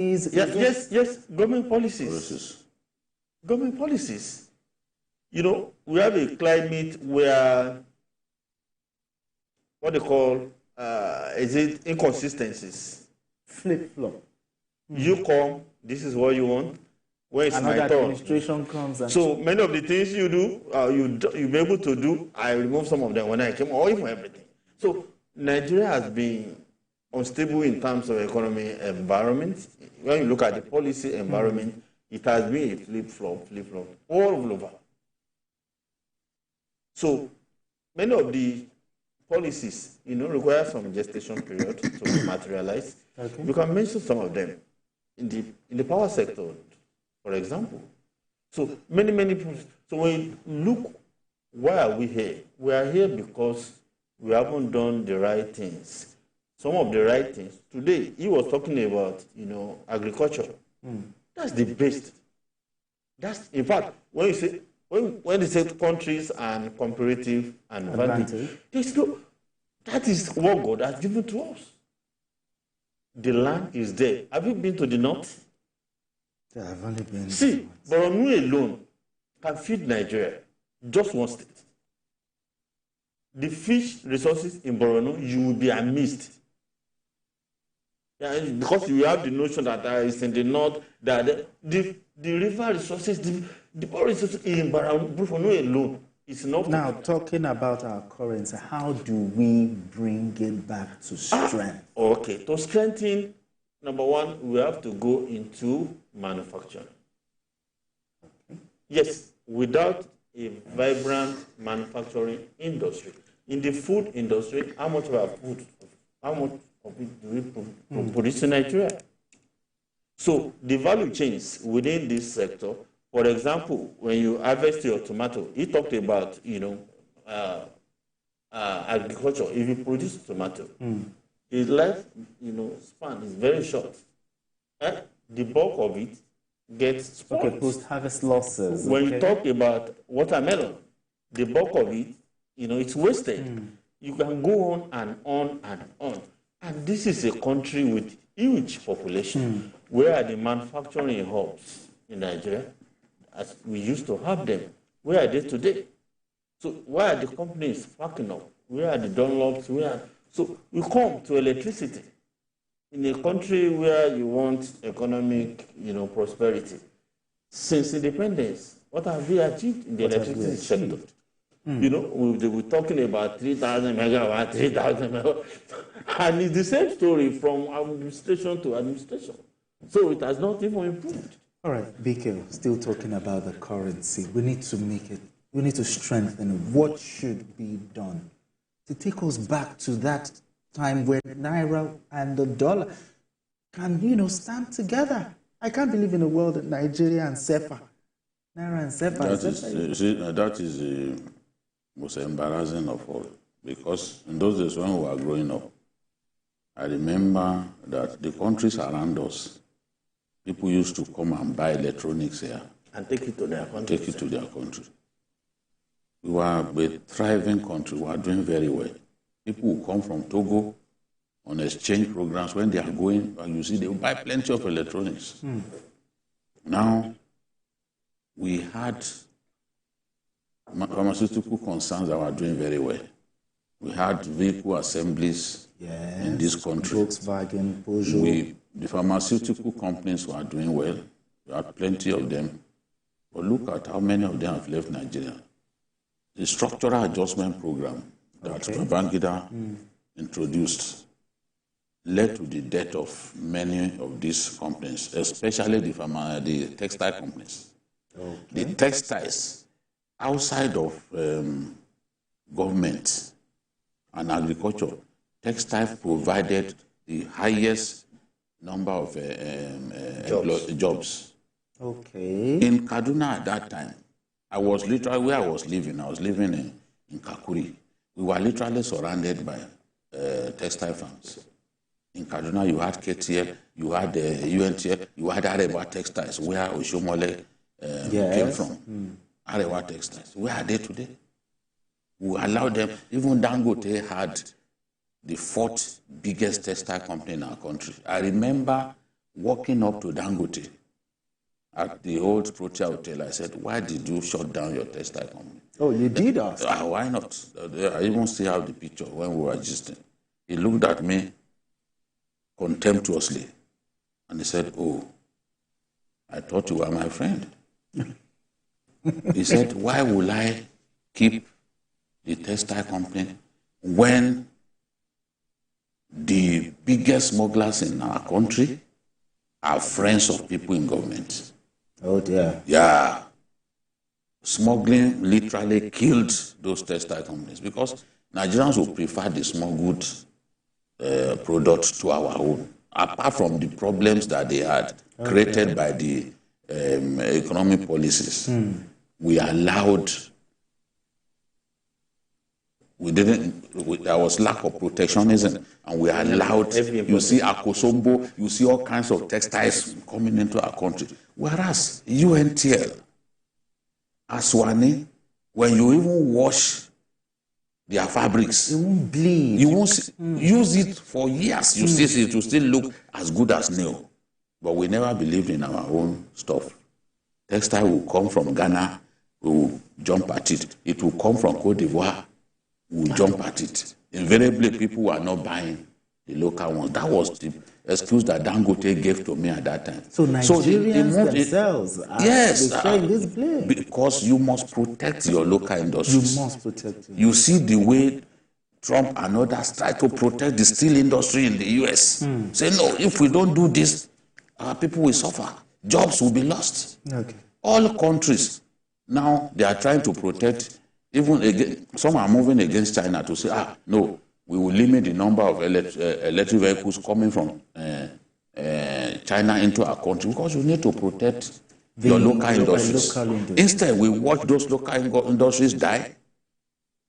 Yes, government policies. Government policies. You know, we have a climate where what they call is it inconsistencies. Flip-flop. You come, this is what you want. When it's my turn. Administration comes and so many of the things you do, you'll be able to do. I remove some of them when I came, or even everything. So Nigeria has been unstable in terms of economy environment. When you look at the policy environment, it has been a flip-flop all over. So many of the policies, require some gestation period to materialize. Okay. You can mention some of them in the power sector, for example. So many policies. So when you look, why are we here? We are here because we haven't done the right things. Some of the right things. Today, he was talking about, agriculture. That's the best. That's, in fact, when you say, when they say countries and comparative advantage, that is what God has given to us. The land is there. Have you been to the north? Yeah, I've only been. See, Borno alone can feed Nigeria, just one state. The fish resources in Borno, you will be amazed. Yeah, because you have the notion that it's in the north, that the river resources, the power resources in Borno alone is not. Now, talking about our currency, how do we bring it back to strength? Okay, to strengthen, number one, we have to go into manufacturing. Okay. Yes, without a vibrant manufacturing industry. In the food industry, how much of our food, how much of it do we produce in Nigeria? So the value chains within this sector, for example, when you harvest your tomato, he talked about, agriculture. If you produce tomato, the life, span is very short. The bulk of it gets spoiled. Okay, post-harvest losses. When you talk about watermelon, the bulk of it, it's wasted. You can go on and on and on. And this is a country with huge population. Where are the manufacturing hubs in Nigeria? As we used to have them. Where are they today? So why are the companies packing up? Where are the Dunlops? So we come to electricity. In a country where you want economic, prosperity. Since independence, what have we achieved in the electricity sector? We're talking about 3,000 megawatts, 3,000 megawatts. And it's the same story from administration to administration. So it has not even improved. All right, BK, still talking about the currency. We need to strengthen it. What should be done to take us back to that time where Naira and the dollar can, stand together? I can't believe in a world that Nigeria and SEPA. Naira and SEPA. That is the most embarrassing of all. Because in those days when we were growing up, I remember that the countries around us, people used to come and buy electronics here. And take it to their country. We were a thriving country. We were doing very well. People who come from Togo on exchange programs, when they are going, you see, they will buy plenty of electronics. Now, we had pharmaceutical concerns that were doing very well. We had vehicle assemblies in this country. Volkswagen, Peugeot. The pharmaceutical companies were doing well. We had plenty of them. But look at how many of them have left Nigeria. The structural adjustment program that Babangida introduced led to the death of many of these companies, especially the textile companies. The textiles outside of government and agriculture, textiles provided the highest number of jobs. Okay. In Kaduna at that time, I was living in Kakuri. We were literally surrounded by textile farms. In Kaduna, you had KTL, you had UNTL, you had Arewa Textiles, where Oshomole came from. Arewa Textiles. Where are they today? We allowed them. Even Dangote had the 4th biggest textile company in our country. I remember walking up to Dangote at the old Protea Hotel. I said, why did you shut down your textile company? Oh, you did ask? Why not? I even still have the picture when we were existing. He looked at me contemptuously and he said, oh, I thought you were my friend. He said, why will I keep the textile company when the biggest smugglers in our country are friends of people in government? Oh, dear. Yeah. Smuggling literally killed those textile companies because Nigerians would prefer the smuggled products to our own, apart from the problems that they had created by the economic policies. We allowed, there was lack of protectionism, and we allowed, you see Akosombo, you see all kinds of textiles coming into our country. Whereas UNTL, Aswani, when you even wash their fabrics, it won't bleed. You won't use it for years. You see it will still look as good as new. But we never believed in our own stuff. Textile will come from Ghana, we will jump at it. It will come from Cote d'Ivoire, we will jump at it. Invariably, people were not buying the local ones. That was the excuse that Dangote gave to me at that time. So Nigerians themselves are sharing this blame. Because you must protect your local industries. You must protect it. You see the way Trump and others try to protect the steel industry in the US. Say, no, if we don't do this, our people will suffer. Jobs will be lost. Okay. All countries, now they are trying to protect, even again, some are moving against China to say, no, we will limit the number of electric vehicles coming from China into our country because you need to protect your local industries. Instead, we watch those local industries die,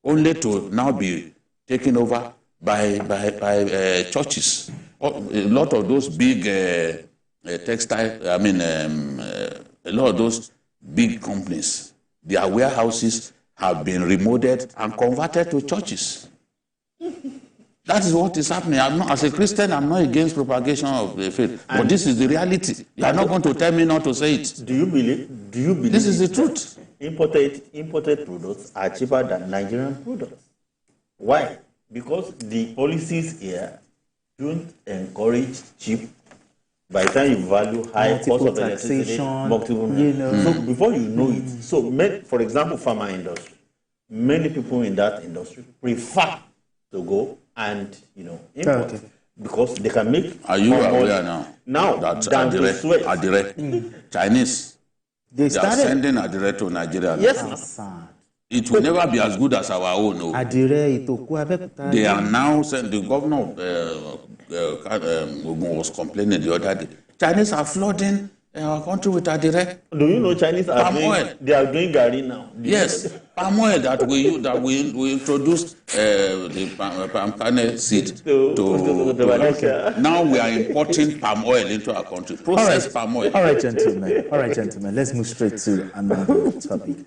only to now be taken over by churches. A lot of those big textile, a lot of those big companies, their warehouses have been remodeled and converted to churches. That is what is happening. As a Christian, I'm not against propagation of the faith, but this is the reality. You are not going to tell me not to say it. Do you believe? This is the truth? Imported products are cheaper than Nigerian products. Why? Because the policies here don't encourage cheap. By the time you value high cost of electricity, so before you know it, so for example, pharma industry, many people in that industry prefer to go and import because they can make. Are you aware now that Adire, Chinese, they are sending Adire to Nigeria? Yes. It will never be as good as our own. No. They are now saying, the governor of was complaining the other day. Chinese are flooding our country with Adire. Do you know Chinese are doing gari now? Yes, palm oil that we introduced the palm kernel seed to now we are importing palm oil into our country. Processed palm oil. All right, gentlemen. Let's move straight to another topic.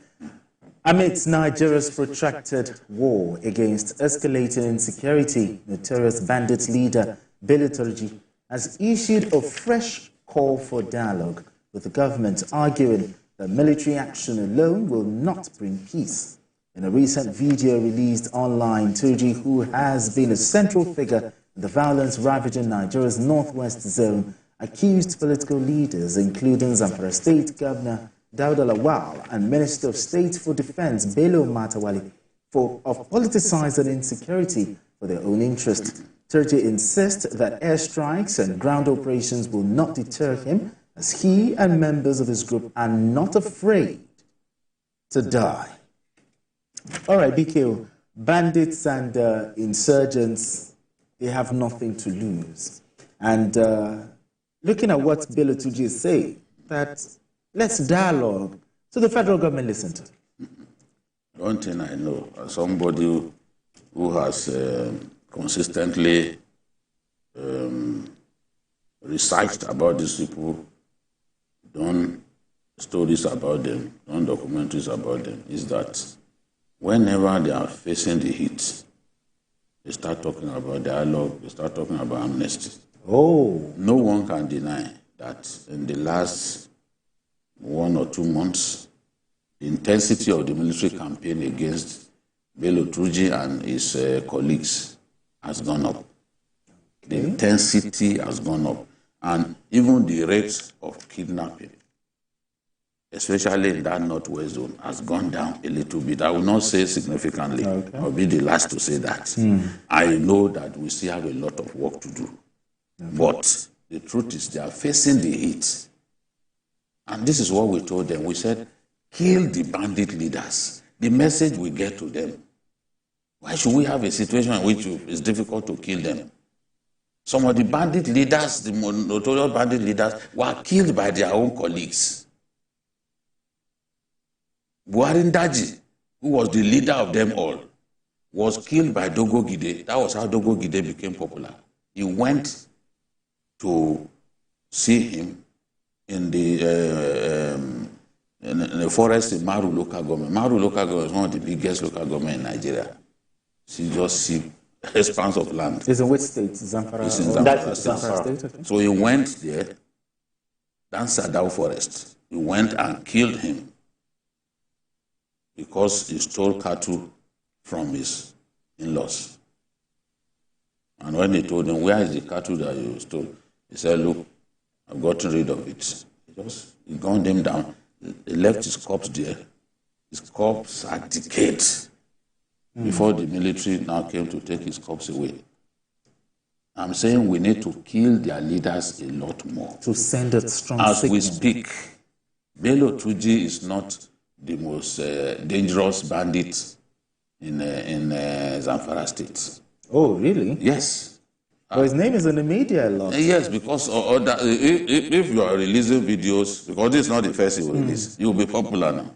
Amidst Nigeria's protracted war against escalating insecurity, notorious bandit leader Banditry has issued a fresh call for dialogue with the government, arguing that military action alone will not bring peace. In a recent video released online, Tuji, who has been a central figure in the violence ravaging Nigeria's northwest zone, accused political leaders, including Zamfara State Governor Dauda Lawal and Minister of State for Defense Bello Matawali of politicizing insecurity for their own interest. Turji insists that airstrikes and ground operations will not deter him, as he and members of his group are not afraid to die. All right, BKO, bandits and insurgents, they have nothing to lose. And looking at what Bello Tuji is saying, that let's dialogue. So the federal government listened. One thing I know, as somebody who has consistently researched about these people, done stories about them, done documentaries about them, is that whenever they are facing the heat, they start talking about dialogue, they start talking about amnesty. Oh. No one can deny that in the last 1 or 2 months, the intensity of the military campaign against Bello Turji and his colleagues has gone up. The intensity has gone up. And even the rate of kidnapping, especially in that northwest zone, has gone down a little bit. I will not say significantly. Okay. I'll be the last to say that. I know that we still have a lot of work to do. But the truth is they are facing the heat. And this is what we told them. We said, kill the bandit leaders. The message we get to them. Why should we have a situation in which it's difficult to kill them? Some of the bandit leaders, the notorious bandit leaders, were killed by their own colleagues. Buhari Ndaji, who was the leader of them all, was killed by Dogo Gide. That was how Dogo Gide became popular. He went to see him in the forest in Maru local government. Maru local government is one of the biggest local government in Nigeria. She just see expanse of land. It's in which state? Zamfara? It's in Zamfara state. Okay. So he went there, down Sadao forest. He went and killed him because he stole cattle from his in-laws. And when they told him, where is the cattle that you stole? He said, look, I've gotten rid of it. He gunned him down. He left his corpse there. His corpse had decayed before the military now came to take his corpse away. I'm saying we need to kill their leaders a lot more. To send a strong As signal. we speak, Bello Turji is not the most dangerous bandit in Zamfara state. Oh, really? Yes. Well, his name is in the media a lot. Yes, because if you are releasing videos, because this is not the first you will release, you will be popular now.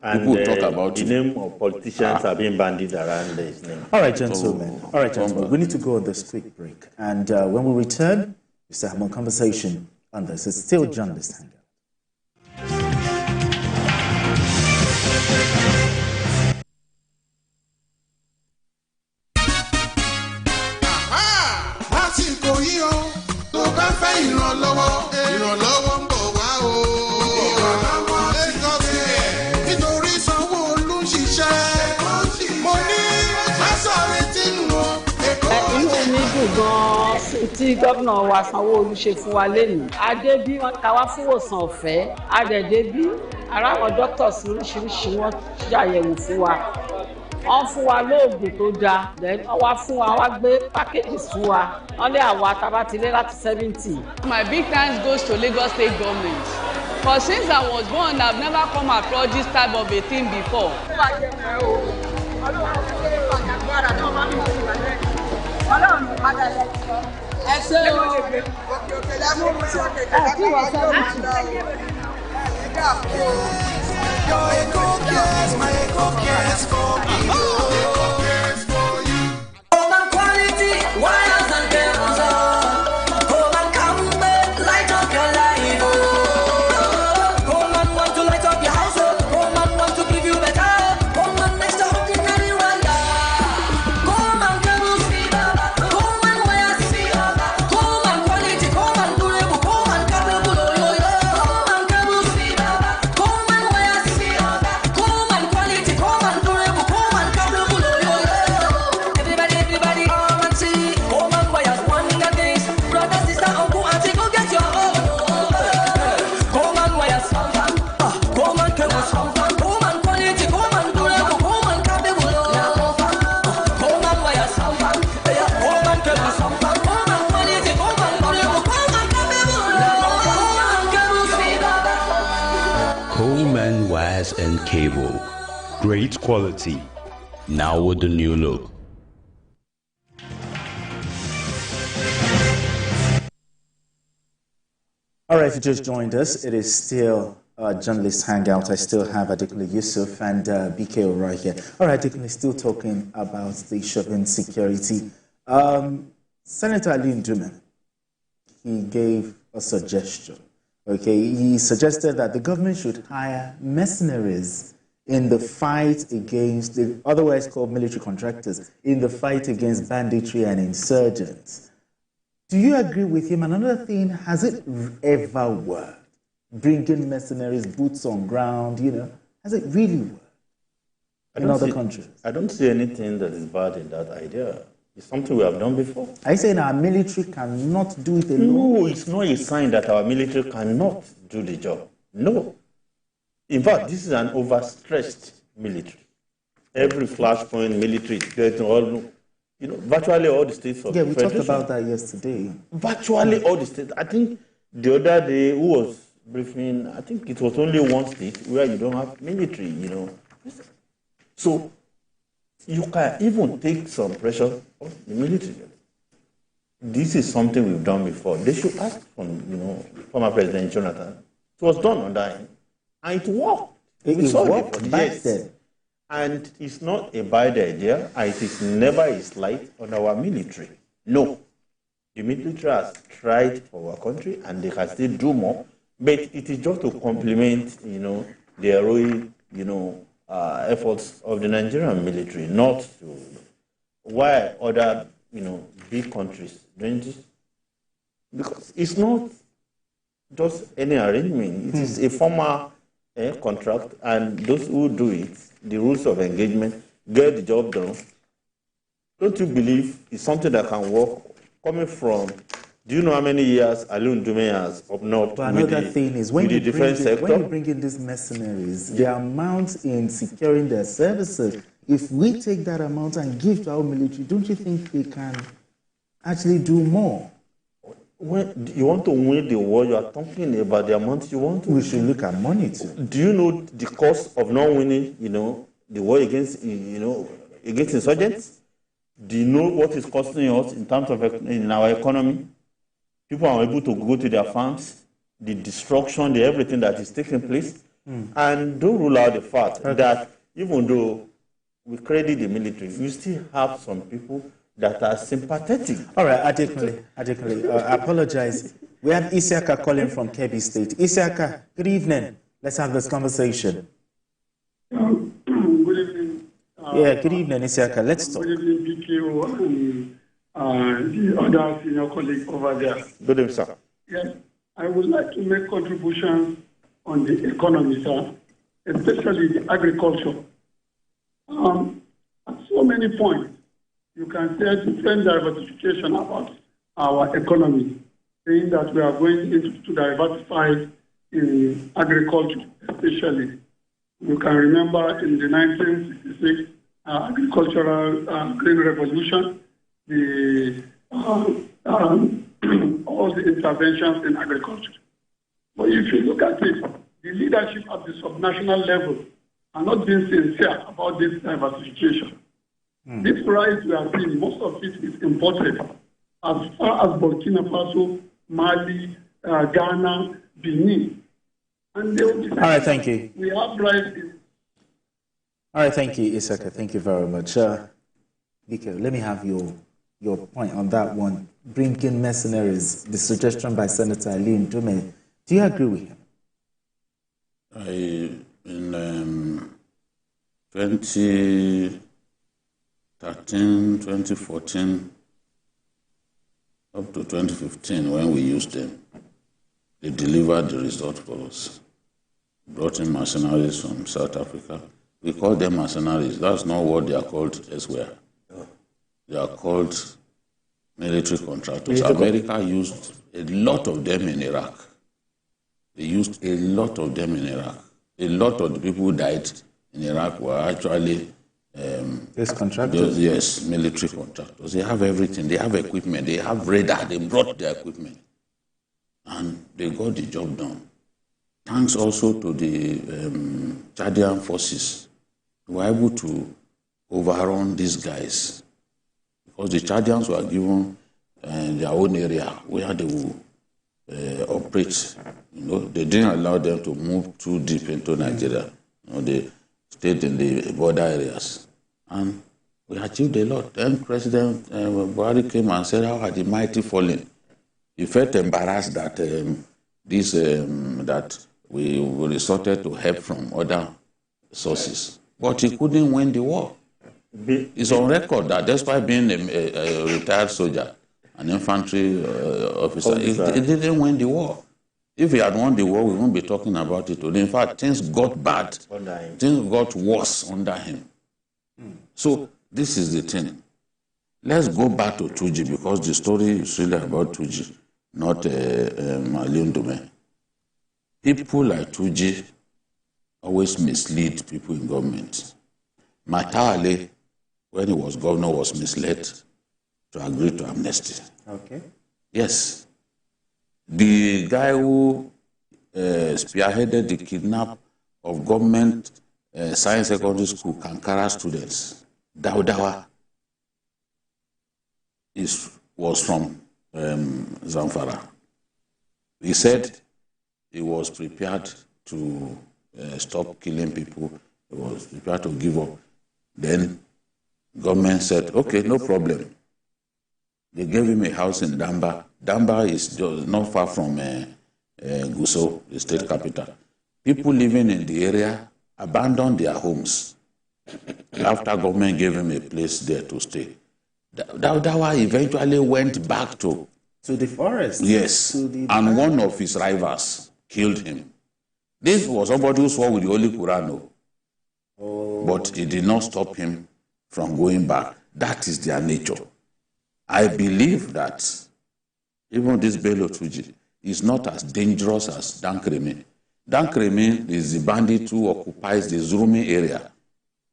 And people talk about the name of politicians are being bandied around his name. All right, gentlemen. All right, gentlemen. We need to go on this quick break. And when we return, we still have more conversation on this. It's still Journalist Hangout. Tí gómìnà wa Sanwó-Olú ṣe fún wa lẹ́nu adébí wọn ká wá fún ìwòsàn ọ̀fẹ́ adẹ̀dẹ́bí ara àwọn doctors lóríṣiríṣi wọn ṣàyẹ̀wò fún wa wọ́n fún wa lóògùn tó dáa then wọ́n wá fún wa wá gbé packages fún wa wọ́n lé àwa tabatilé láti 70. My big thanks goes to Lagos State government. For since I was born, I've never come across this type of a thing before. And cable, great quality, now with the new look. All right, if you just joined us, it is still Journalist Hangout. I still have Adekunle Yusuf and BK O'Roy here. All right, Adekunle, still talking about the issue of insecurity. Senator Ali Nduman, he gave a suggestion. Okay, he suggested that the government should hire mercenaries in the fight against, the otherwise called military contractors, in the fight against banditry and insurgents. Do you agree with him? And another thing, has it ever worked? Bringing mercenaries, boots on ground, has it really worked in other countries? I don't see anything that is bad in that idea. It's something we have done before. Are you saying our military cannot do it alone? No, it's not a sign that our military cannot do the job. No. In fact, this is an overstretched military. Every flashpoint military is getting all, virtually all the states of the we talked about that yesterday. Virtually all the states. I think the other day, who was briefing, I think it was only one state where you don't have military, So you can even take some pressure off the military. This is something we've done before. They should ask from, former President Jonathan. It was done on that end, and it worked. It worked back then. And it's not a bad idea, and it is never a slight on our military. No. The military has tried for our country, and they can still do more, but it is just to complement, the heroic, efforts of the Nigerian military, not to why other, big countries doing this. Because it's not just any arrangement. It is a formal contract, and those who do it, the rules of engagement, get the job done. Don't you believe it's something that can work? Coming from, do you know how many years Alun Dume has up north but another thing is, when you bring in these mercenaries, the amount in securing their services, if we take that amount and give to our military, don't you think they can actually do more? When you want to win the war, you are talking about the amount you want to. We should look at money too. Do you know the cost of not winning, the war against, against insurgents? Do you know what it's costing us in terms of in our economy? People are able to go to their farms, the destruction, the everything that is taking place, and don't rule out the fact that even though we credit the military, we still have some people that are sympathetic. All right, adequately. I apologize. We have Isiaka calling from Kebbi State. Isiaka, good evening. Let's have this conversation. Good evening. Good evening, Isiaka. Let's talk. Good evening, BKO and the other senior colleague over there. Good evening, sir. Yes, I would like to make contributions on the economy, sir, especially the agriculture. At so many points, you can say different diversification about our economy, saying that we are going to diversify in agriculture, especially. You can remember in the 1966 agricultural green revolution, all the interventions in agriculture. But if you look at it, the leadership at the subnational level are not being sincere about this diversification. This rice we are seeing, most of it is imported. As far as Burkina Faso, Mali, Ghana, Benin. And they will be all right, thank you. We have rice in... All right, thank you, Isiaka. Thank you very much. Biko, let me have your point on that one. Bring in mercenaries, the suggestion by Senator Ali Ndume. Do you agree with him? In 2013, 2014, up to 2015, when we used them, they delivered the result for us. Brought in mercenaries from South Africa. We call them mercenaries. That's not what they are called elsewhere. They are called military contractors. America used a lot of them in Iraq. They used a lot of them in Iraq. A lot of the people who died in Iraq were actually contractors. Yes, military contractors. They have everything. They have equipment. They have radar. They brought their equipment. And they got the job done. Thanks also to the Chadian forces, who were able to overrun these guys. Because the Chadians were given their own area where they would operate. They didn't allow them to move too deep into Nigeria. They stayed in the border areas. And we achieved a lot. Then President Buhari came and said, how had the mighty fallen? He felt embarrassed that that we resorted to help from other sources. But he couldn't win the war. It's on record that despite being a retired soldier an infantry officer. He didn't win the war. If he had won the war, we won't be talking about it today. In fact, things got bad. Things got worse under him. So this is the thing. Let's go back to Tuji, because the story is really about Tuji, not Maliundume. People like Tuji always mislead people in government. Matawale, when he was governor, was misled to agree to amnesty. Okay. Yes. The guy who spearheaded the kidnap of government science secondary school Kankara students, Daudawa, was from Zamfara. He said he was prepared to stop killing people. He was prepared to give up. Then government said, okay, no problem. They gave him a house in Damba. Damba is just not far from Gusau, the state capital. People living in the area abandoned their homes after government gave him a place there to stay. Daudawa eventually went back to the forest. Yes, and one of his rivals killed him. This was somebody who swore with the Holy Quran, but it did not stop him from going back. That is their nature. I believe that even this Bello Tuji is not as dangerous as Dankremi. Dankremi is the bandit who occupies the Zurumi area.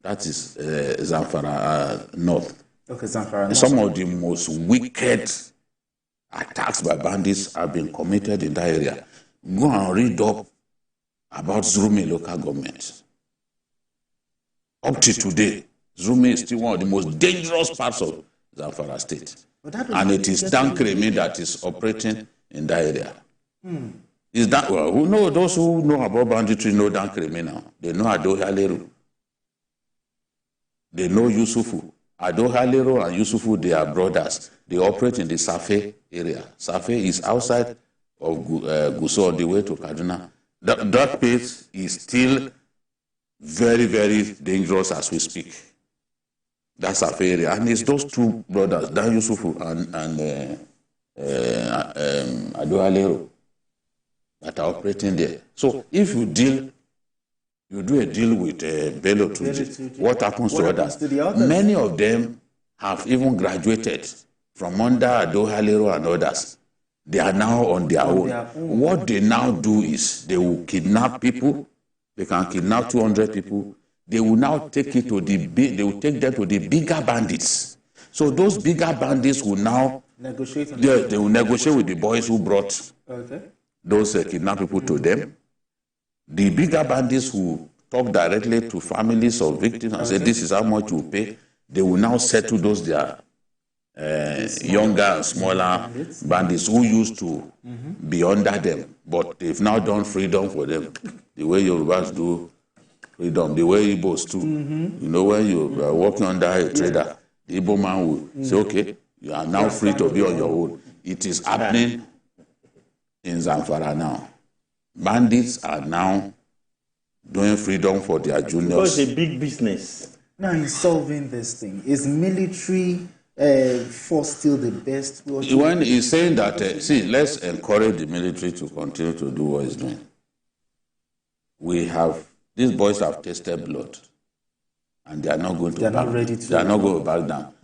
That is Zamfara North. Okay, Zamfara North. Some of the most wicked attacks by bandits have been committed in that area. Go and read up about Zurumi local government. Up to today, Zurumi is still one of the most dangerous parts of Zamfara state. And it is Dankremi that is operating in that area. Is that, well, who know, those who know about banditry know Dankremi now. They know Ado Haleru. They know Yusufu. Ado Haleru and Yusufu, they are brothers. They operate in the Safe area. Safe is outside of Gusau on the way to Kaduna. That place is still very, very dangerous as we speak. That's Safe area. And it's those two brothers, Dan Yusufu and Ado Haleru, that are operating there. So if you do a deal with Bello Tuji, what happens to others? Many of them have even graduated from under Ado Haleru and others. They are now on their own. What they now do is they will kidnap people. They can kidnap 200 people. They will now take it to they will take them to the bigger bandits. So those bigger bandits will now negotiate. They will negotiate with the boys who brought those kidnapped people to them. The bigger bandits will talk directly to families of victims and say, this is how much you pay. They will now settle those their younger and smaller bandits who used to be under them. But they've now done freedom for them. The way Yorubas do freedom, the way Igbos too. You know, when you are working under a trader, the Igbo man will say, okay, you are now free to be on your own. It is happening in Zamfara now. Bandits are now doing freedom for their juniors. Because it's a big business. Now, in solving this thing, is military force still the best? When he's saying that, see, let's encourage the military to continue to do what it's doing. These boys have tasted blood, and they are not going to back down. They are not going to back down.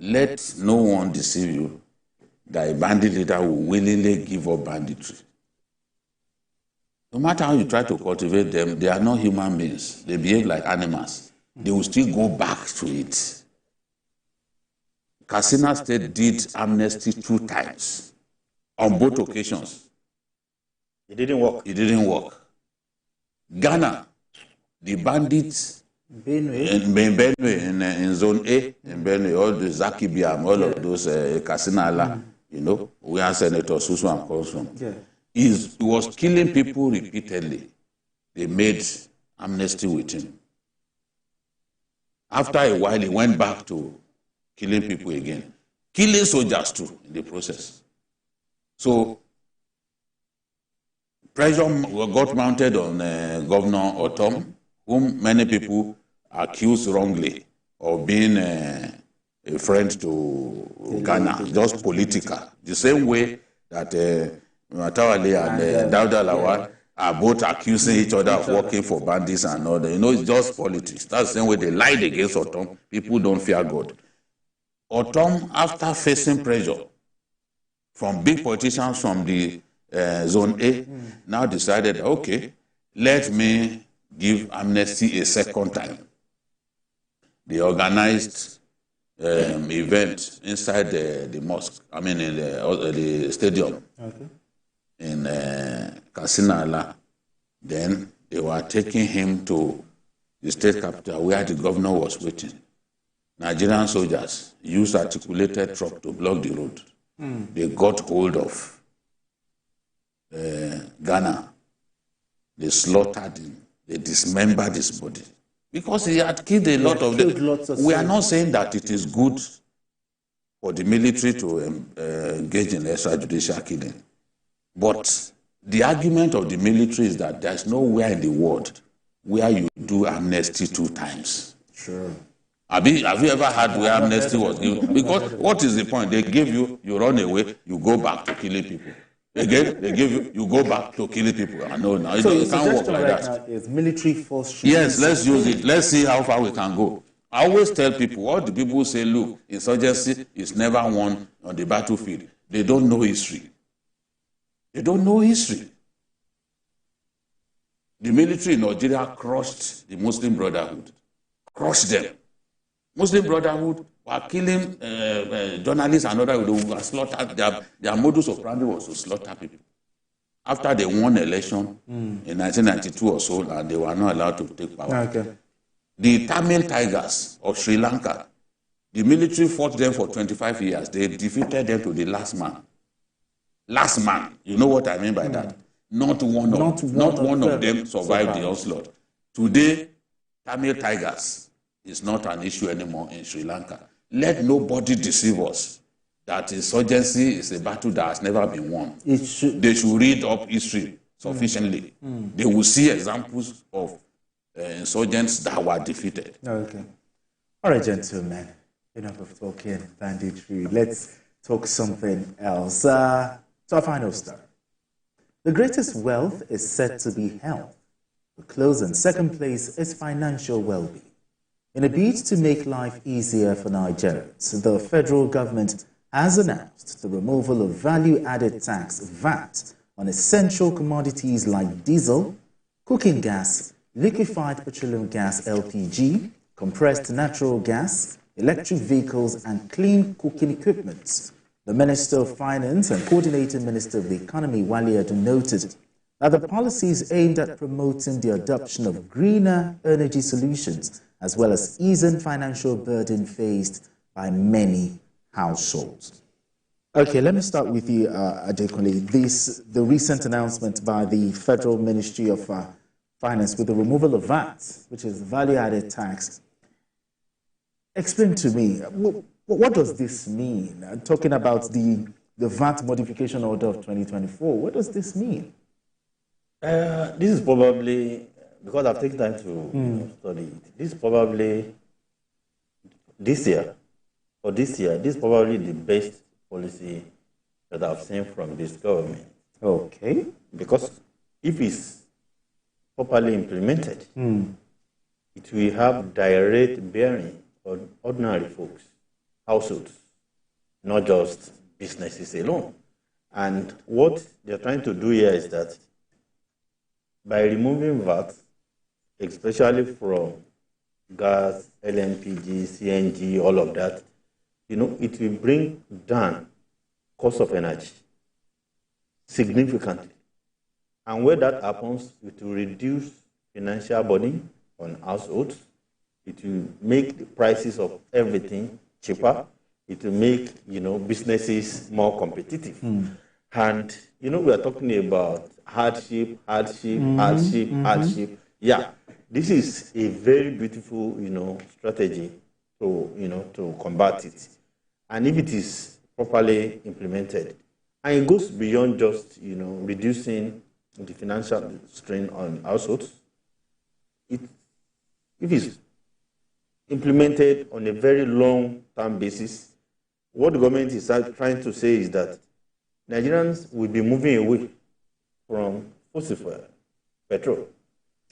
Let no one deceive you that a bandit leader will willingly give up banditry. No matter how you try to cultivate them, they are not human beings. They behave like animals. They will still go back to it. Katsina State did amnesty 2 times on both occasions. It didn't work. It didn't work. Ghana, the bandits in Zone A, in Benue, all the Zaki Biam, all of those Katsina Ala, you know, where Senator Susan comes from. He was killing people repeatedly. They made amnesty with him. After a while, he went back to killing people again. Killing soldiers too in the process. So, pressure got mounted on Governor Otom, whom many people accused wrongly of being a friend to Ghana, just political. The same way that Matawale and Dauda Lawal are both accusing each other of working for bandits and all that. You know, it's just politics. That's the same way they lied against Otom. People don't fear God. Otom, after facing pressure from big politicians from the Zone A, now decided, okay, let me give amnesty a second time. They organized event inside the mosque, I mean in the stadium in Kasinala. Then they were taking him to the state capital where the governor was waiting. Nigerian soldiers used articulated truck to block the road. They got hold of Ghana. They slaughtered him. They dismembered his body. Because he had killed a lot of them. We are not saying that it is good for the military to engage in extrajudicial killing. But the argument of the military is that there's nowhere in the world where you do amnesty 2 times. Sure. Have you ever had where amnesty was given? Because what is the point? They give you, you run away, you go back to killing people. Again, they give you, you go back to killing people. I know now. So it can't work like that. Now is military force. Yes, let's use it. Let's see how far we can go. I always tell people, all the people say, look, insurgency is never won on the battlefield. They don't know history. They don't know history. The military in Nigeria crushed the Muslim Brotherhood. Crushed them. Muslim Brotherhood were killing journalists and others who were slaughtered. Their modus operandi was to slaughter people. After they won the election in 1992 or so, and they were not allowed to take power. Okay. The Tamil Tigers of Sri Lanka, the military fought them for 25 years. They defeated them to the last man. Last man. You know what I mean by that? Not one of them survived the onslaught. Today, Tamil Tigers is not an issue anymore in Sri Lanka. Let nobody deceive us that insurgency is a battle that has never been won. They should read up history sufficiently. They will see examples of insurgents that were defeated. Okay. All right, gentlemen. Enough of talking banditry. Let's talk something else. To our final story. The greatest wealth is said to be health. The close and second place is financial well-being. In a bid to make life easier for Nigerians, the federal government has announced the removal of value-added tax VAT on essential commodities like diesel, cooking gas, liquefied petroleum gas LPG, compressed natural gas, electric vehicles, and clean cooking equipment. The Minister of Finance and Coordinating Minister of the Economy, Wale Edun, noted that the policy is aimed at promoting the adoption of greener energy solutions as well as easing financial burden faced by many households. Okay, let me start with you, Adekunle. The recent announcement by the Federal Ministry of Finance with the removal of VAT, which is value-added tax. Explain to me, what does this mean? Talking about the VAT modification order of 2024, what does this mean? This is probably, because I've taken time to study it, this is probably this year, this is probably the best policy that I've seen from this government. Okay. Because if it's properly implemented, it will have direct bearing on ordinary folks, households, not just businesses alone. And what they're trying to do here is that by removing VAT, especially from gas, LNPG, CNG, all of that, it will bring down cost of energy significantly. And where that happens, it will reduce financial burden on households. It will make the prices of everything cheaper. It will make, businesses more competitive. And, we are talking about hardship. Yeah, this is a very beautiful, strategy to combat it. And if it is properly implemented, and it goes beyond just, reducing the financial strain on households, if implemented on a very long-term basis. What the government is trying to say is that Nigerians will be moving away from fossil fuel, petrol,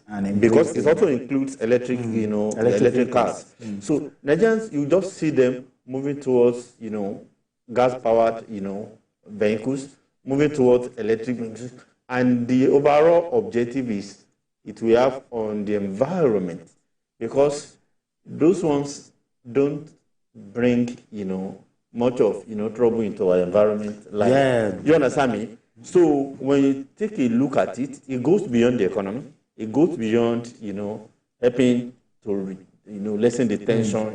and because it also includes electric, electric cars. So Nigerians, you just see them moving towards, gas-powered, vehicles, moving towards electric vehicles, and the overall objective is it will have on the environment, because those ones don't bring, much of, trouble into our environment. Like, you understand me? So when you take a look at it, it goes beyond the economy. It goes beyond, helping to, lessen the tension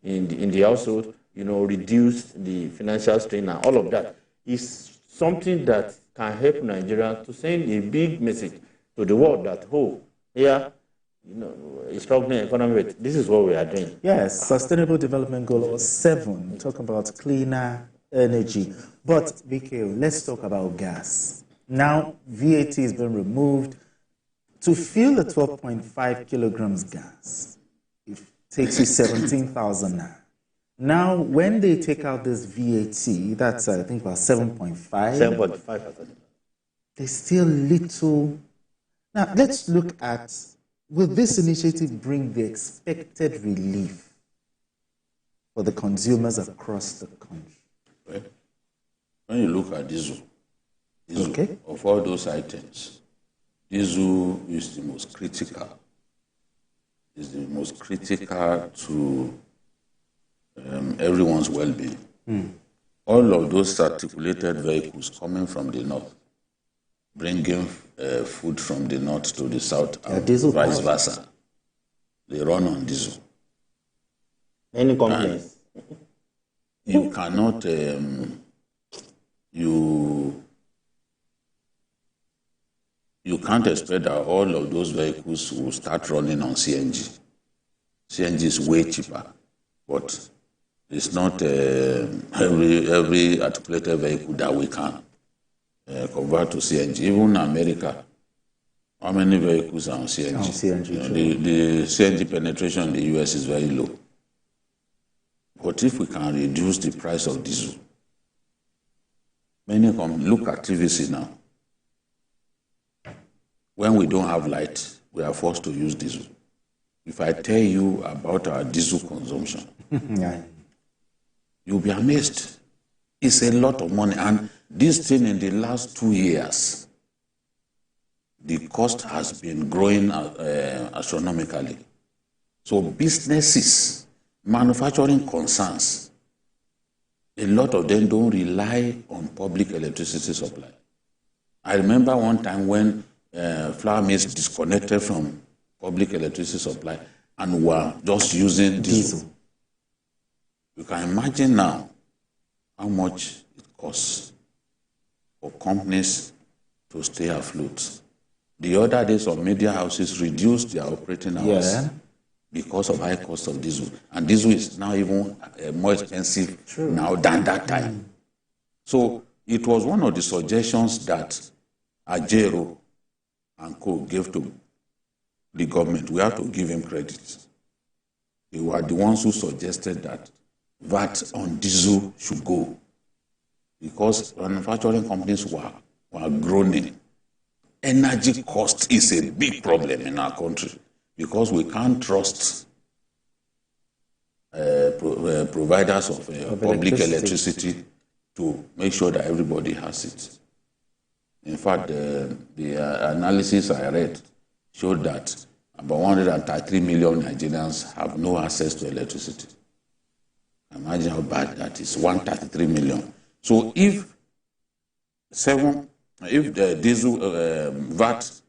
in the household, reduce the financial strain and all of that. It's something that can help Nigeria to send a big message to the world that, here, a struggling economy, but this is what we are doing. Yes, Sustainable Development Goal 7, talk about cleaner energy. But, BK, let's talk about gas. Now, VAT has been removed. To fill the 12.5 kilograms gas, it takes you 17,000 naira. Now, when they take out this VAT, that's, I think, about 7.5. 7.5. There's still little. Now, let's look at, will this initiative bring the expected relief for the consumers across the country? Well, when you look at diesel, Okay. Of all those items, diesel is the most critical. Is the most critical to everyone's well-being. All of those articulated vehicles coming from the north, bringing food from the north to the south, and vice versa, they run on diesel. Any complaints? You cannot, you can't expect that all of those vehicles will start running on CNG. CNG is way cheaper, but it's not every articulated vehicle that we can convert to CNG. Even in America, how many vehicles are on CNG? The CNG penetration in the US is very low. But if we can reduce the price of diesel, many look at TVC now. When we don't have light, we are forced to use diesel. If I tell you about our diesel consumption, you'll be amazed. It's a lot of money. And this thing in the last 2 years, the cost has been growing astronomically. So businesses, manufacturing concerns, a lot of them don't rely on public electricity supply. I remember one time when flour mills disconnected from public electricity supply and were just using diesel. You can imagine now how much it costs for companies to stay afloat. The other day, some media houses reduced their operating hours because of high cost of diesel. And diesel is now even more expensive now than that time. So it was one of the suggestions that Ajero and Co. gave to the government. We have to give him credit. They were the ones who suggested that VAT on diesel should go, because manufacturing companies were groaning. Energy cost is a big problem in our country because we can't trust providers of public electricity to make sure that everybody has it. In fact, the analysis I read showed that about 133 million Nigerians have no access to electricity. Imagine how bad that is, 133 million. So if the diesel VAT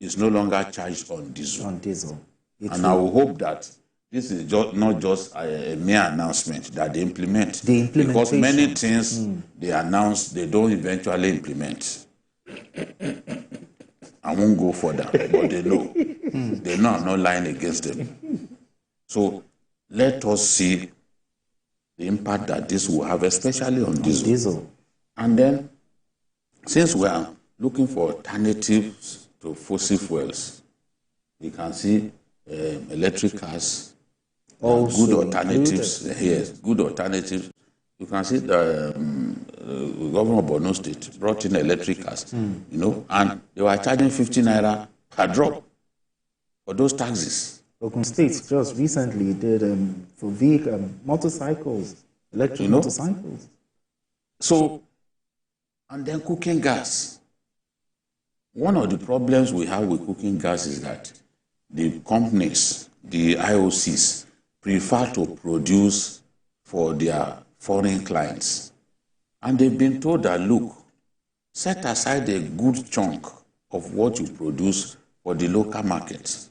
is no longer charged on diesel, and I will hope that this is not just a mere announcement, that they implement. Because many things they announce, they don't eventually implement. I won't go further, but they know. They know I'm not lying against them. So let us see the impact that this will have, especially on diesel. And then, since we are looking for alternatives to fossil fuels, we can see electric cars, Also good alternatives. included. Yes, good alternatives. You can see the governor of Borno State brought in electric cars, you know, and they were charging 50 naira per drop for those taxis. Ogun State just recently did for motorcycles, electric motorcycles. So, and then cooking gas. One of the problems we have with cooking gas is that the companies, the IOCs, prefer to produce for their foreign clients. And they've been told that, look, set aside a good chunk of what you produce for the local markets.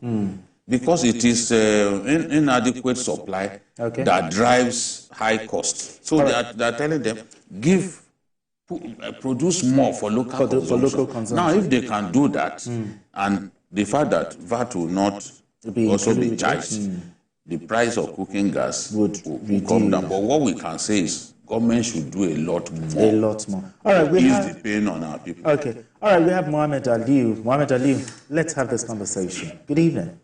Because it is inadequate supply that drives high cost. So they're telling them, produce more for local consumption. Now, if they can do that, and the fact that VAT will not also be charged, the price of cooking gas would come down. But what we can say is government should do a lot more. A lot more. All right, we have the pain on our people. Okay. All right, we have Mohammed Aliu. Mohammed Aliu, let's have this conversation. Good evening.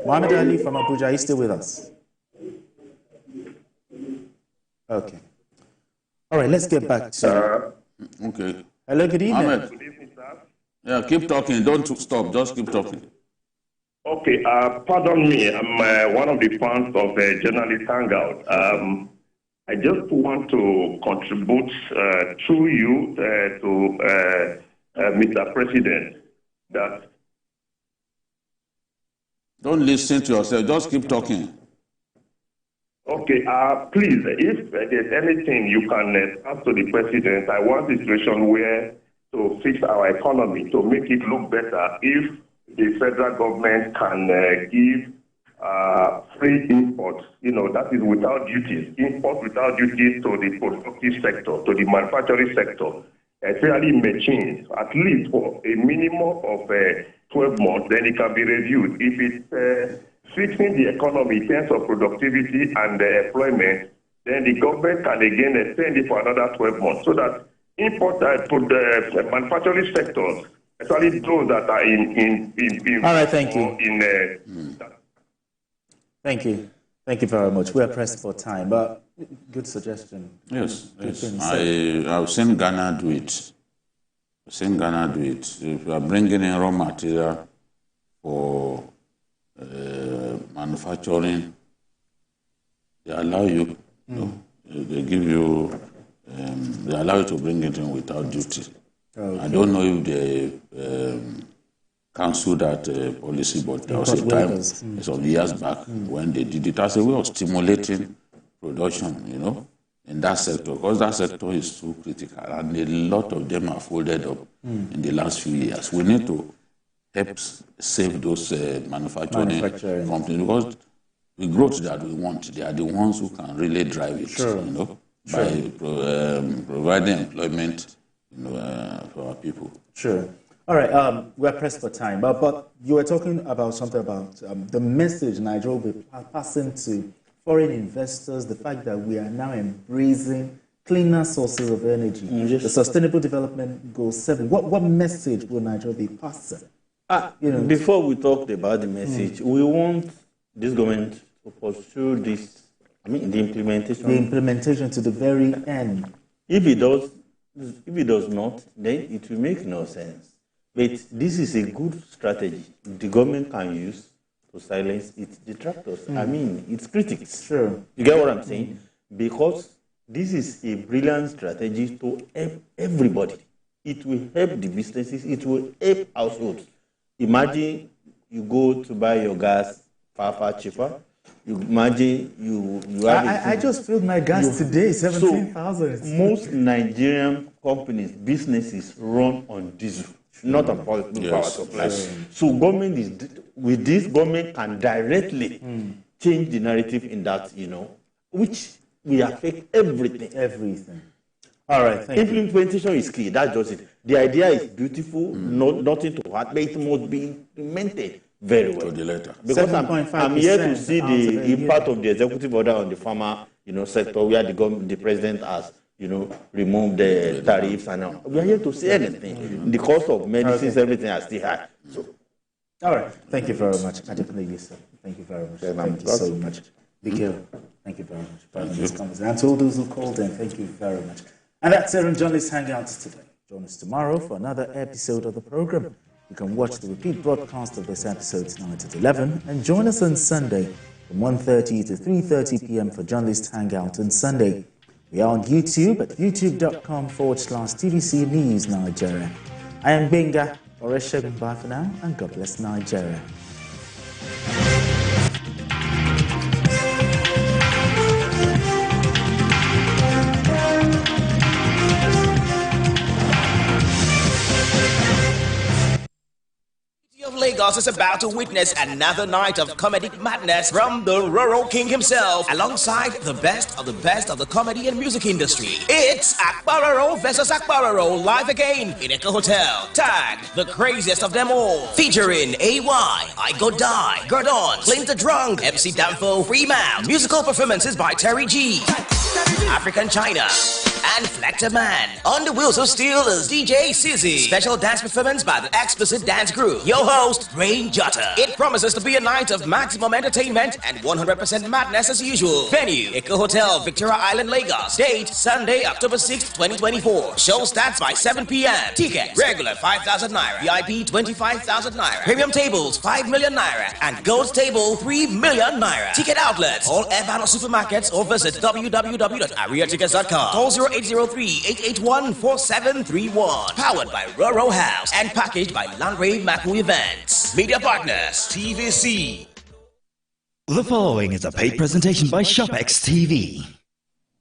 Mohammed Ali from Abuja, are you still with us? Okay. All right, let's get back to... Okay. Hello, good evening. Mohammed. Good evening, sir. Yeah, keep talking. Don't stop. Just keep talking. Okay, pardon me. I'm one of the fans of journalist Hangout. I just want to contribute through you to Mr. President that... Don't listen to yourself. Just keep talking. Okay, please, if there's anything you can ask to the President, I want a situation where to fix our economy, to make it look better, if the federal government can give free imports, that is without duties, import without duties to the productive sector, to the manufacturing sector, especially machines, at least for a minimum of 12 months, then it can be reviewed. If it's fixing the economy in terms of productivity and employment, then the government can again extend it for another 12 months, so that import the manufacturing sectors, especially those that are in all right, thank you. Thank you. Thank you very much. We are pressed for time, but good suggestion. Yes. I've seen Ghana do it. If you are bringing in raw material for manufacturing, they allow you, they give you, they allow you to bring it in without duty. Okay. I don't know if they cancelled that policy, but there was a time, some years back, when they did it as a way of stimulating production, in that sector, because that sector is too critical, and a lot of them are folded up in the last few years. We need to help save those manufacturing companies, because the growth that we want, they are the ones who can really drive it, by providing employment for our people. Sure. All right, we're pressed for time, but you were talking about something about the message Nigeria will be passing to foreign investors, the fact that we are now embracing cleaner sources of energy, the Sustainable Development Goal 7. What message will Nigeria be passing? Before we talked about the message, we want this government to pursue this, the implementation. The implementation to the very end. If it does not, then it will make no sense. But this is a good strategy the government can use to silence its detractors. Its critics. Sure. You get what I'm saying? Because this is a brilliant strategy to help everybody. It will help the businesses. It will help households. Imagine you go to buy your gas far cheaper. You imagine you have. I just filled my gas today, 17,000. So most Nigerian companies, businesses run on diesel, not on power supply. So with this, government can directly change the narrative in that, which will affect everything. Everything. All right, thank you. Implementation is key. That's just it. The idea is beautiful, nothing to add, but it must be implemented very well. Because I'm here to see the impact of the executive order on the farmer, sector, where the president has remove the tariffs and all. We are here to see anything. The cost of medicines, everything are still high. So, all right. Thank you very much. Thank you very much. Thank you so much. Bikil, thank you very much for having this conversation. And to all those who called in, thank you very much. And that's Aaron Johnny's Hangouts today. Join us tomorrow for another episode of the program. You can watch the repeat broadcast of this episode tonight at 11 and join us on Sunday from 1:30 to 3:30 p.m. for Journalist Hangout on Sunday. We are on YouTube at youtube.com/TVC News Nigeria. I am Benga. Bye for now, and God bless Nigeria. Of Lagos is about to witness another night of comedic madness from the rural king himself, alongside the best of the comedy and music industry. It's Akbararo versus Akbararo live again in Echo Hotel. Tag the craziest of them all, featuring AY, I Go Die, Gordon, Clint the Drunk, MC Danfo, Freemount. Musical performances by Terry G, African China, and Flector Man. On the wheels of steel is DJ Sizzy. Special dance performance by the Explicit Dance Group. Your host, Rain Jotta. It promises to be a night of maximum entertainment and 100% madness as usual. Venue, Echo Hotel, Victoria Island, Lagos. Date, Sunday, October 6th, 2024. Show starts by 7 p.m. Tickets, regular 5,000 Naira. VIP, 25,000 Naira. Premium tables, 5 million Naira. And Gold table, 3 million Naira. Ticket outlets, all Airbound supermarkets, or visit www.ariatickets.com. Call 0803-881-4731. Powered by Roro House and packaged by Landgrave Maku Events. Media partners, TVC. The following is a paid presentation by ShopX TV.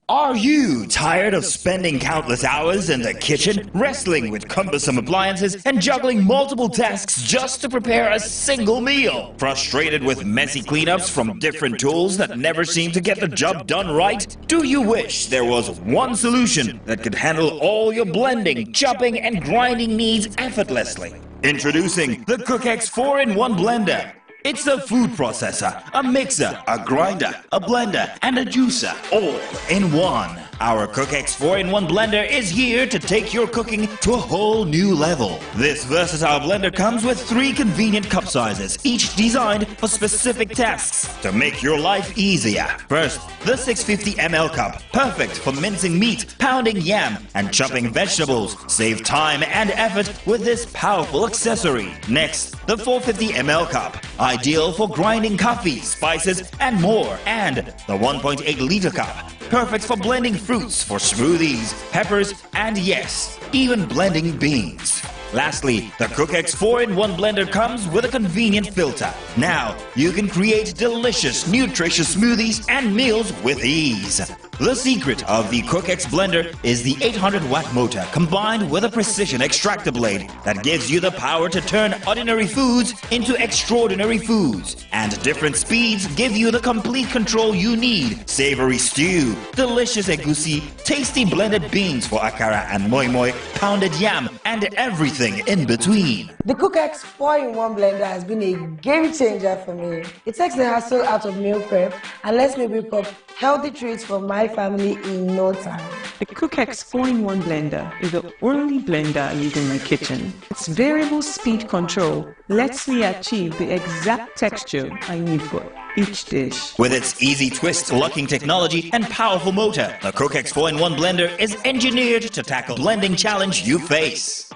Are you tired of spending countless hours in the kitchen, wrestling with cumbersome appliances, and juggling multiple tasks just to prepare a single meal? Frustrated with messy cleanups from different tools that never seem to get the job done right? Do you wish there was one solution that could handle all your blending, chopping, and grinding needs effortlessly? Introducing the CookX 4-in-1 Blender. It's a food processor, a mixer, a grinder, a blender, and a juicer, all in one. Our CookX 4-in-1 blender is here to take your cooking to a whole new level. This versatile blender comes with 3 convenient cup sizes, each designed for specific tasks to make your life easier. First, the 650 ml cup, perfect for mincing meat, pounding yam, and chopping vegetables. Save time and effort with this powerful accessory. Next, the 450 ml cup, ideal for grinding coffee, spices, and more. And the 1.8 liter cup, perfect for blending fruits for smoothies, peppers, and yes, even blending beans. Lastly, the CookX 4-in-1 blender comes with a convenient filter. Now, you can create delicious, nutritious smoothies and meals with ease. The secret of the CookX blender is the 800-watt motor combined with a precision extractor blade that gives you the power to turn ordinary foods into extraordinary foods. And different speeds give you the complete control you need. Savory stew, delicious egusi, tasty blended beans for akara and moi moi, pounded yam, and everything in between. The CookX 4-in-1 blender has been a game changer for me. It takes the hassle out of meal prep and lets me whip up healthy treats for my family in no time. The CookX 4-in-1 blender is the only blender I use in my kitchen. Its variable speed control lets me achieve the exact texture I need for each dish. With its easy twist locking technology and powerful motor, the CookX 4-in-1 blender is engineered to tackle the blending challenge you face.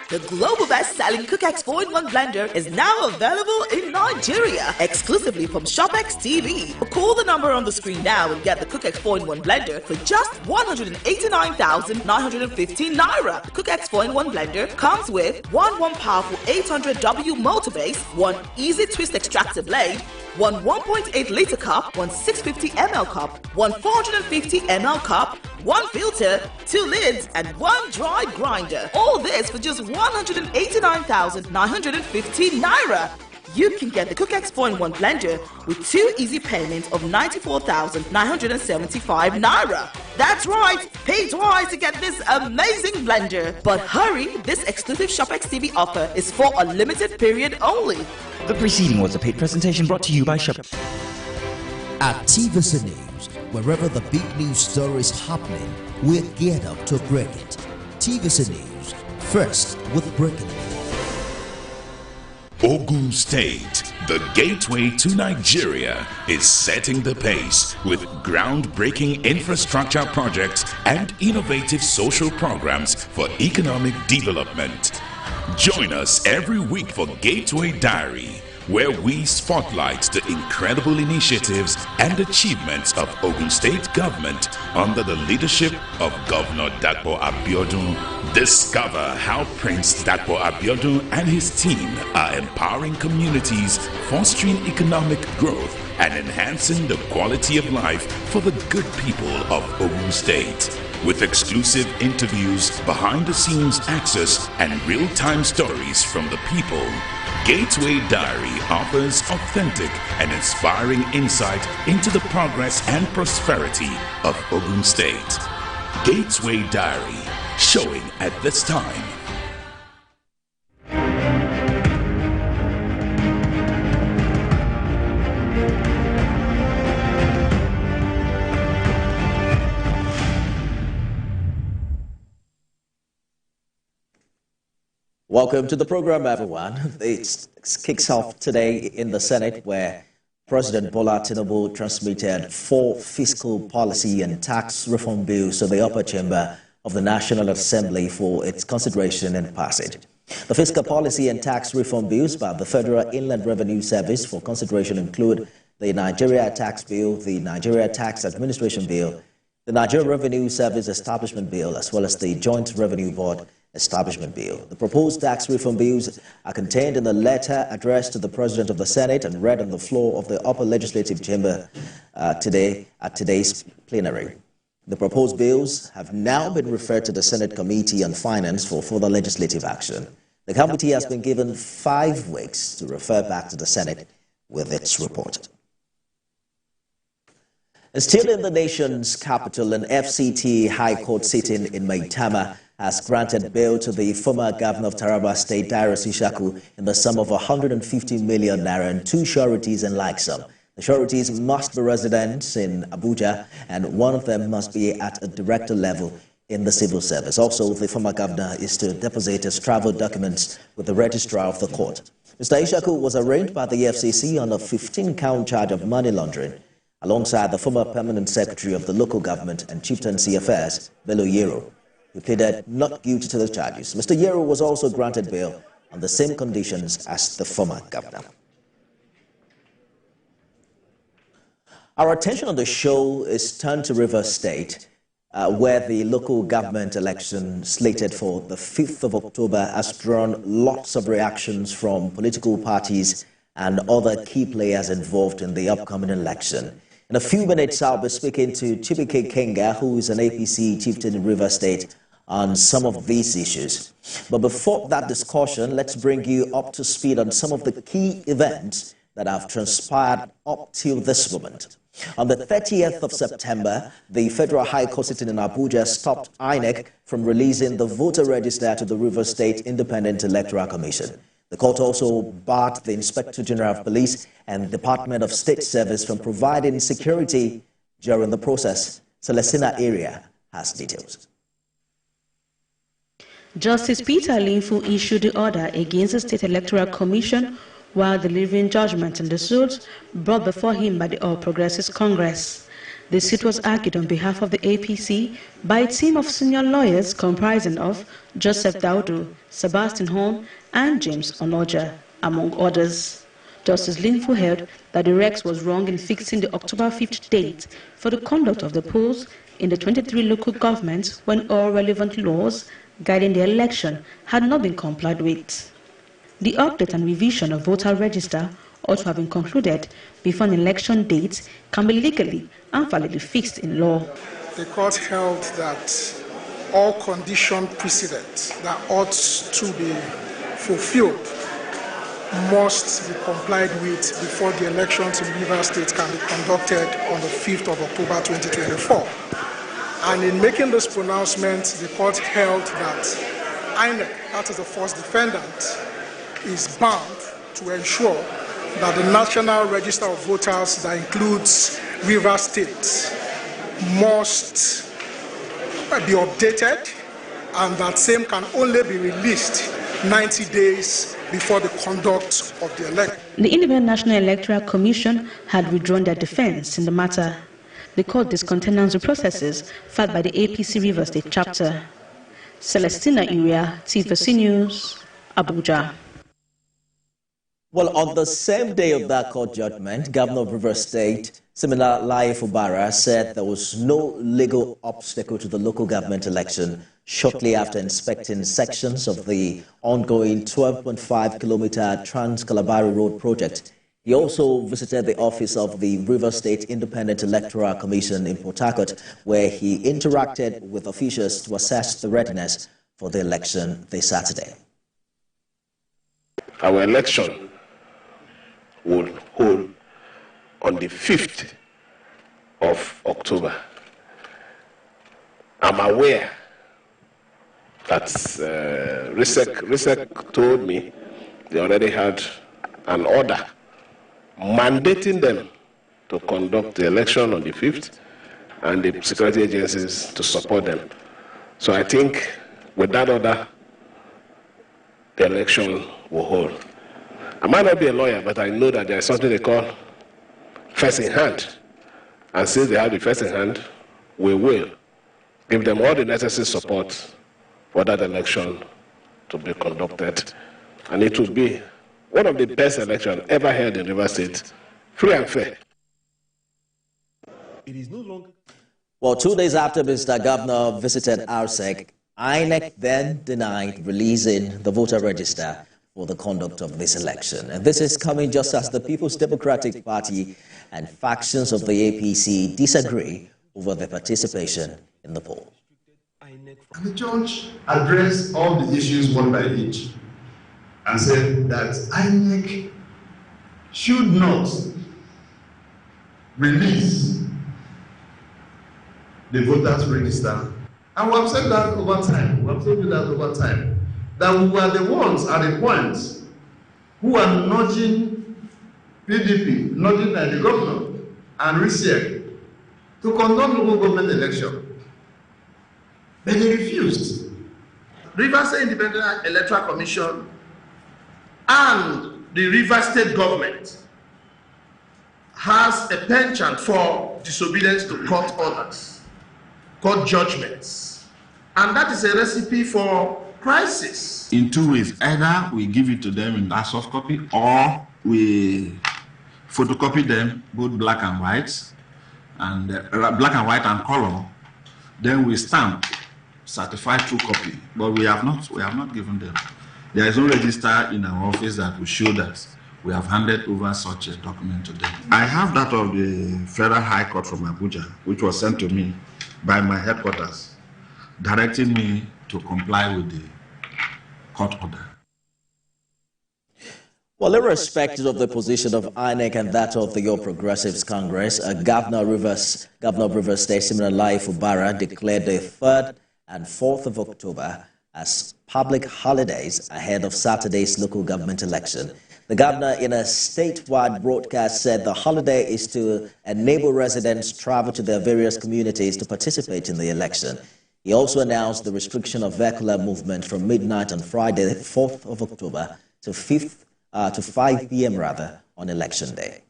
The global best-selling CookX 4-in-1 blender is now available in Nigeria, exclusively from ShopX TV. Call the number on the screen now and get the CookX 4-in-1 blender for just 189,915 Naira. The CookX 4-in-1 blender comes with one powerful 800W motor base, one easy twist extractor blade, one 1.8 liter cup, one 650 ml cup, one 450 ml cup, one filter, 2 lids, and one dry grinder. All this for just 189,915 Naira. You can get the CookX 4-in-1 blender with 2 easy payments of 94,975 Naira. That's right, pay twice to get this amazing blender. But hurry, this exclusive ShopX TV offer is for a limited period only. The preceding was a paid presentation brought to you by ShopX. At TVC News, wherever the big news story is happening, We're geared up to break it. TVC News, first with breaking news. Ogun State, the gateway to Nigeria, is setting the pace with groundbreaking infrastructure projects and innovative social programs for economic development. Join us every week for Gateway Diary, where we spotlight the incredible initiatives and achievements of Ogun State government under the leadership of Governor Dapo Abiodun. Discover how Prince Dapo Abiodun and his team are empowering communities, fostering economic growth, and enhancing the quality of life for the good people of Ogun State. With exclusive interviews, behind-the-scenes access, and real-time stories from the people, Gateway Diary offers authentic and inspiring insight into the progress and prosperity of Ogun State. Gateway Diary, showing at this time. Welcome to the program, everyone. It kicks off today in the Senate, where President Bola Tinubu transmitted 4 fiscal policy and tax reform bills to the upper chamber of the National Assembly for its consideration and passage. The fiscal policy and tax reform bills by the Federal Inland Revenue Service for consideration include the Nigeria Tax Bill, the Nigeria Tax Administration Bill, the Nigeria Revenue Service Establishment Bill, as well as the Joint Revenue Board Establishment Bill. The proposed tax reform bills are contained in a letter addressed to the President of the Senate and read on the floor of the upper legislative chamber today at today's plenary. The proposed bills have now been referred to the Senate Committee on Finance for further legislative action. The committee has been given 5 weeks to refer back to the Senate with its report. And still in the nation's capital, an FCT High Court sitting in Maitama has granted bail to the former governor of Taraba State, Darius Ishaku, in the sum of 150 million naira and 2 sureties and like sum. The sureties must be residents in Abuja, and one of them must be at a director level in the civil service. Also, the former governor is to deposit his travel documents with the registrar of the court. Mr. Ishaku was arraigned by the FCC on a 15-count charge of money laundering, alongside the former permanent secretary of the local government and chieftaincy affairs, Bello Yero, who pleaded not guilty to the charges. Mr. Yero was also granted bail on the same conditions as the former governor. Our attention on the show is turned to Rivers State, where the local government election slated for the 5th of October has drawn lots of reactions from political parties and other key players involved in the upcoming election. In a few minutes, I'll be speaking to Chibike Kenga, who is an APC chieftain in Rivers State, on some of these issues. But before that discussion, let's bring you up to speed on some of the key events that have transpired up till this moment. On the 30th of September, the Federal High Court sitting in Abuja stopped INEC from releasing the voter register to the Rivers State Independent Electoral Commission. The court also barred the Inspector General of Police and Department of State Service from providing security during the process. Celestina Area has details. Justice Peter Linfu issued the order against the State Electoral Commission while delivering judgment in the suit brought before him by the All Progressives Congress. The suit was argued on behalf of the APC by a team of senior lawyers comprising of Joseph Daudu, Sebastian Horn, and James Onoja, among others. Justice Linfu held that the Rex was wrong in fixing the October 5th date for the conduct of the polls in the 23 local governments when all relevant laws guiding the election had not been complied with. The update and revision of voter register ought to have been concluded before an election date can be legally and validly fixed in law. The court held that all condition precedent that ought to be fulfilled must be complied with before the elections in Rivers State can be conducted on the 5th of October 2024. And in making this pronouncement, the court held that INEC, that is the first defendant, is bound to ensure that the National Register of Voters that includes Rivers State must be updated, and that same can only be released 90 days before the conduct of the election. The Independent National Electoral Commission had withdrawn their defense in the matter. The court discontinued the processes filed by the APC River State chapter. Celestina Iria, TVC News, Abuja. Well, on the same day of that court judgment, Governor of Rivers State, Siminalayi Fubara, said there was no legal obstacle to the local government election shortly after inspecting sections of the ongoing 12.5-kilometer Trans-Kalabari Road project. He also visited the office of the Rivers State Independent Electoral Commission in Port Harcourt, where he interacted with officials to assess the readiness for the election this Saturday. Our election will hold on the 5th of October. I'm aware that RISEC told me they already had an order mandating them to conduct the election on the 5th and the security agencies to support them. So I think with that order, the election will hold. I might not be a lawyer, but I know that there is something they call first in hand. And since they have the first in hand, we will give them all the necessary support for that election to be conducted. And it will be one of the best elections ever held in Rivers State, free and fair. It is no longer. Well, 2 days after Mr. Governor visited RSEC, INEC then denied releasing the voter register for the conduct of this election. And this is coming just as the People's Democratic Party and factions of the APC disagree over their participation in the poll. And the judge addressed all the issues one by each and said that INEC should not release the voters register. And we have said that over time. We have told you that over time. That we were the ones at the point who are nudging PDP, nudging the governor and RISEC to conduct local government election. But they refused. Rivers State Independent Electoral Commission and the Rivers State government has a penchant for disobedience to court orders, court judgments. And that is a recipe for crisis. In two ways. Either we give it to them in that soft copy, or we photocopy them, both black and white and color. Then we stamp certified true copy. But we have not given them. There is no register in our office that will show that we have handed over such a document to them. I have that of the Federal High Court from Abuja, which was sent to me by my headquarters, directing me to comply with the court order. Well, irrespective of the position of INEC and that of the All Progressives Congress, Governor of Rivers State, Siminalayi Fubara, declared the 3rd and 4th of October as public holidays ahead of Saturday's local government election. The governor, in a statewide broadcast, said the holiday is to enable residents travel to their various communities to participate in the election. He also announced the restriction of vehicular movement from midnight on Friday, the 4th of October, to 5 p.m. on Election Day.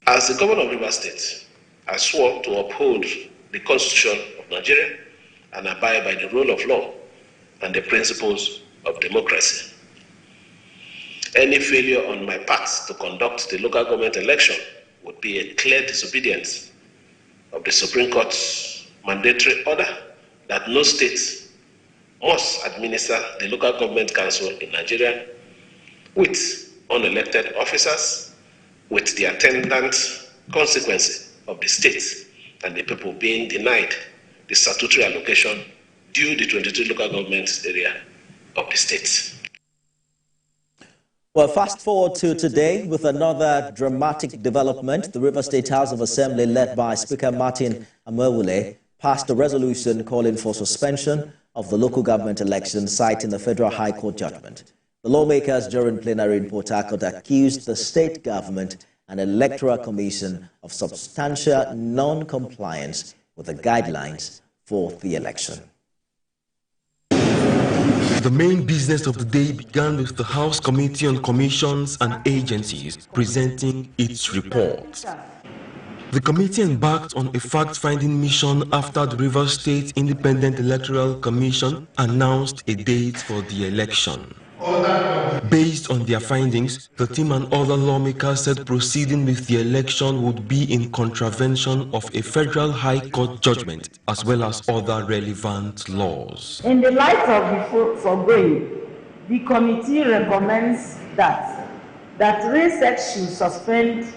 As the governor of Rivers State, I swore to uphold the Constitution of Nigeria and abide by the rule of law and the principles of democracy. Any failure on my part to conduct the local government election would be a clear disobedience of the Supreme Court's mandatory order that no state must administer the local government council in Nigeria with unelected officers, with the attendant consequences of the state and the people being denied the statutory allocation due the 22 local government area of the state. Well, fast forward to today with another dramatic development. The Rivers State House of Assembly, led by Speaker Martin Amewule, passed a resolution calling for suspension of the local government elections, citing the Federal High Court judgment. The lawmakers during plenary in Port Harcourt accused the state government and Electoral Commission of substantial non-compliance with the guidelines for the election. The main business of the day began with the House Committee on Commissions and Agencies presenting its report. The committee embarked on a fact-finding mission after the Rivers State Independent Electoral Commission announced a date for the election. Based on their findings, the team and other lawmakers said proceeding with the election would be in contravention of a federal high court judgment as well as other relevant laws. In the light of the foregoing, the committee recommends that RESEC should suspend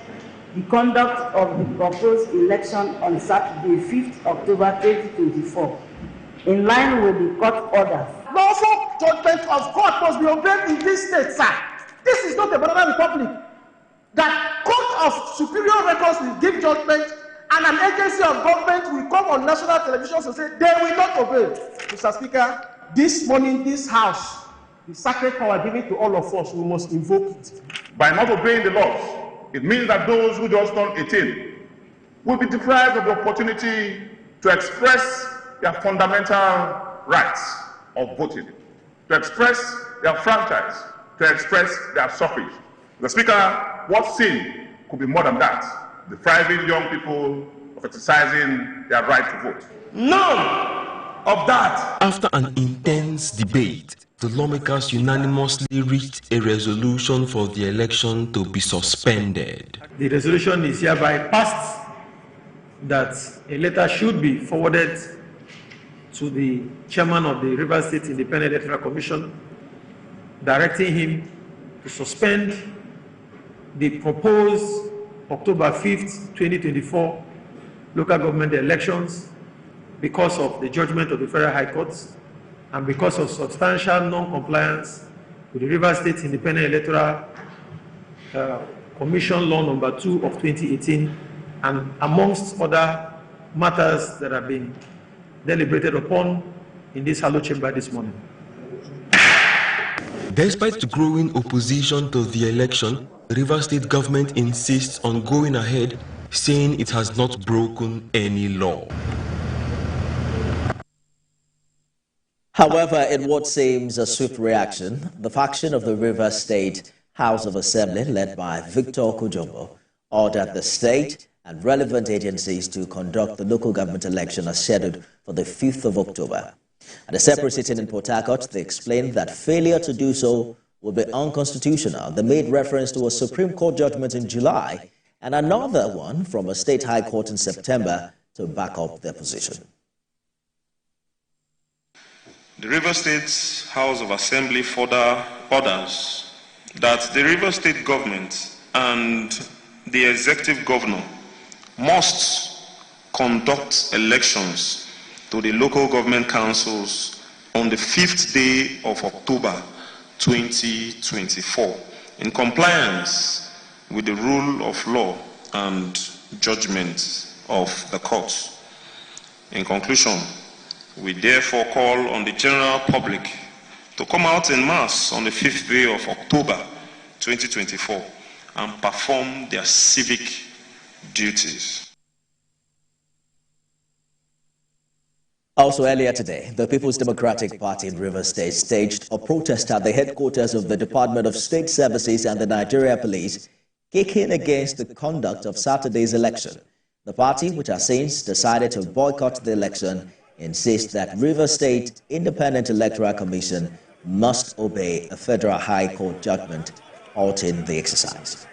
the conduct of the proposed election on Saturday, 5th October 2024, in line with the court orders. Lawful judgment of court must be obeyed in this state, sir. This is not a banana republic. That court of superior records will give judgment, and an agency of government will come on national television to say they will not obey. Mr. Speaker, this morning, this House, the sacred power given to all of us, we must invoke it. By not obeying the laws, it means that those who just turned 18 will be deprived of the opportunity to express their fundamental rights of voting, to express their franchise, to express their suffrage. Mr. Speaker, what sin could be more than that? Depriving young people of exercising their right to vote. None of that. After an intense debate, the lawmakers unanimously reached a resolution for the election to be suspended. The resolution is hereby passed that a letter should be forwarded to the chairman of the Rivers State Independent Electoral Commission, directing him to suspend the proposed October 5th, 2024 local government elections because of the judgment of the Federal High Court and because of substantial non-compliance with the Rivers State Independent Electoral Commission Law Number 2 of 2018, and amongst other matters that have been deliberated upon in this hallowed chamber this morning. Despite the growing opposition to the election, the Rivers State government insists on going ahead, saying it has not broken any law. However, in what seems a swift reaction, the faction of the Rivers State House of Assembly, led by Victor Kujumbo, ordered the state and relevant agencies to conduct the local government election as scheduled for the 5th of October. At a separate sitting in Port Harcourt, they explained that failure to do so would be unconstitutional. They made reference to a Supreme Court judgment in July and another one from a state high court in September to back up their position. The Rivers State House of Assembly further orders that the Rivers State government and the executive governor must conduct elections to the local government councils on the 5th day of October 2024 in compliance with the rule of law and judgment of the courts. In conclusion, we therefore call on the general public to come out in mass on the 5th day of October 2024 and perform their civic duties. Also earlier today, the People's Democratic Party in Rivers State staged a protest at the headquarters of the Department of State Services and the Nigeria Police, kicking against the conduct of Saturday's election. The party, which has since decided to boycott the election, insists that Rivers State Independent Electoral Commission must obey a federal high court judgment halting the exercise.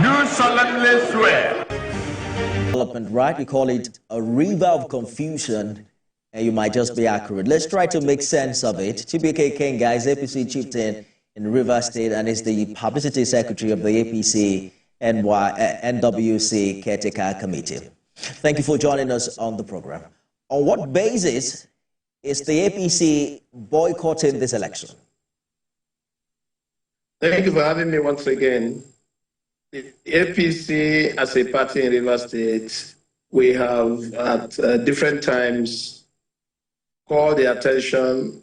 Do solemnly swear. Development, right? We call it a river of confusion, and you might just be accurate. Let's try to make sense of it. Chibike Kenga is APC chieftain in Rivers State and is the publicity secretary of the APC NWC Caretaker Committee. Thank you for joining us on the program. On what basis is the APC boycotting this election? Thank you for having me once again. The APC, as a party in Rivers State, we have at different times called the attention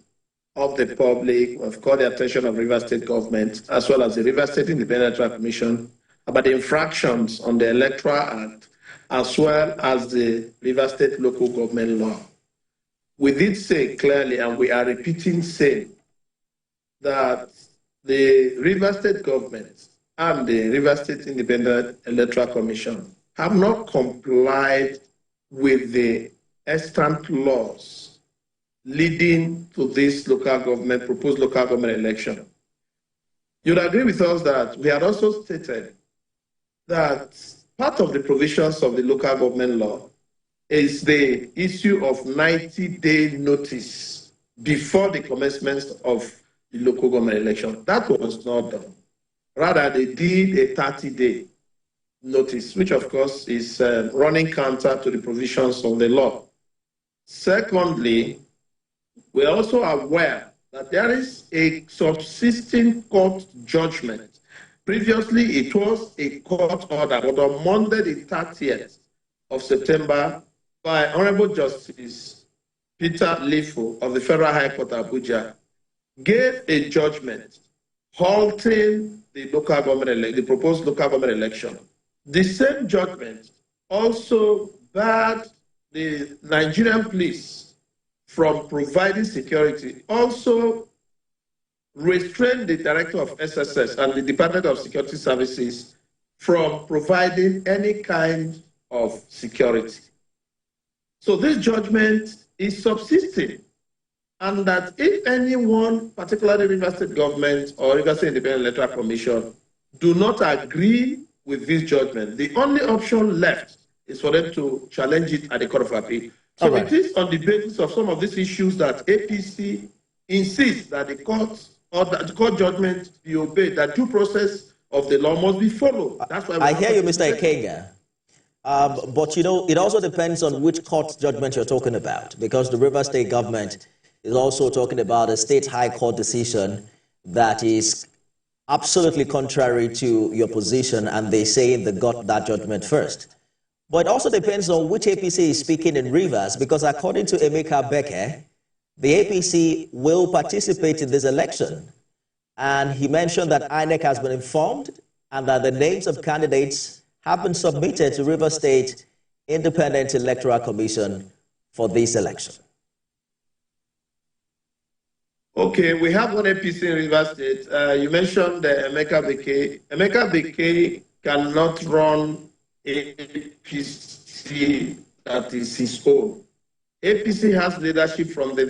of the public, we've called the attention of Rivers State government, as well as the Rivers State Independent Electoral Commission, about the infractions on the Electoral Act, as well as the Rivers State local government law. We did say clearly, and we are repeating saying, that the Rivers State government and the Rivers State Independent Electoral Commission have not complied with the extant laws leading to this proposed local government election. You'd agree with us that we had also stated that part of the provisions of the local government law is the issue of 90-day notice before the commencement of the local government election. That was not done. Rather, they did a 30-day notice, which of course is running counter to the provisions of the law. Secondly, we are also aware that there is a subsisting court judgment. Previously, it was a court order, but on Monday, the 30th of September, by Honorable Justice Peter Lifo of the Federal High Court, Abuja, gave a judgment halting the proposed local government election. The same judgment also barred the Nigerian police from providing security, also restrained the director of SSS and the Department of Security Services from providing any kind of security. So this judgment is subsisting, and that if anyone, particularly Rivers State government or Rivers State Independent Electoral Commission, do not agree with this judgment, the only option left is for them to challenge it at the Court of Appeal. So it is on the basis of some of these issues that APC insists that the court judgment be obeyed, that due process of the law must be followed. That's why I hear you, Mr. Ikenga. But you know, it also depends on which court judgment you're talking about, because the Rivers State government is also talking about a state high court decision that is absolutely contrary to your position, and they say they got that judgment first. But it also depends on which APC is speaking in Rivers, because according to Emeka Beke, the APC will participate in this election. And he mentioned that INEC has been informed and that the names of candidates have been submitted to Rivers State Independent Electoral Commission for this election. Okay, we have one APC in Rivers State. You mentioned Emeka Beke. Emeka Beke cannot run APC that is his own. APC has leadership from the